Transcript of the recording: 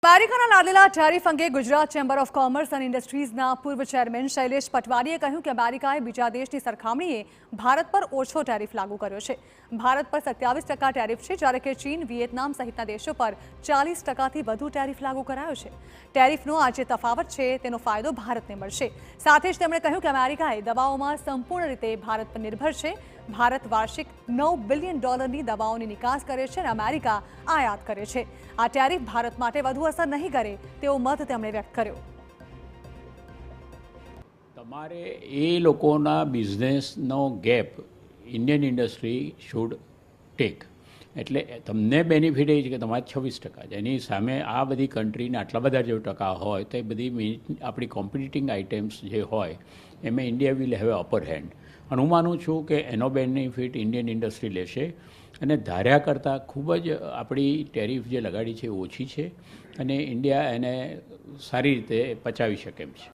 અમેરિકાના લાદેલા ટેરિફ અંગે Gujarat chamber of commerce અને ઇન્ડસ્ટ્રીઝના પૂર્વ ચેરમેન શૈલેષ પટવારીએ કહ્યું કે અમેરિકાએ બીજા દેશની સરખામણીએ ભારત પર ઓછો ટેરિફ લાગુ કર્યો છે। ભારત પર 27% ટેરિફ છે, જ્યારે કે ચીન, વિયેતનામ સહિતના દેશો પર 40%થી વધુ ટેરિફ લાગુ કરાયો છે। ટેરિફનો આ જે તફાવત છે તેનો ફાયદો ભારતને મળશે। સાથે જ તેમણે કહ્યું કે અમેરિકાએ દવાઓમાં સંપૂર્ણ રીતે ભારત પર નિર્ભર છે। ભારત વાર્ષિક $9 બિલિયન દવાઓની નિકાસ કરે છે અને અમેરિકા આયાત કરે છે। આ ટેરિફ ભારત માટે વધુ અસર નહીં કરે તેવો મત તેમણે વ્યક્ત કર્યો। તમારે એ લોકોના બિઝનેસનો gap Indian industry should take, એટલે તમને બેનિફિટ એ છે કે તમારે 26%, એની સામે આ બધી કન્ટ્રીને આટલા બધા જો ટકા હોય તો એ બધી આપણી કોમ્પિટિટિંગ આઇટમ્સ જે હોય એમાં India will have upper hand. અને હું માનું છું કે એનો બેનિફિટ ઇન્ડિયન ઇન્ડસ્ટ્રી લેશે અને ધાર્યા કરતાં ખૂબ જ આપણી ટેરિફ જે લગાડી છે એ ઓછી છે અને ઇન્ડિયા એને સારી રીતે પચાવી શકે એમ છે।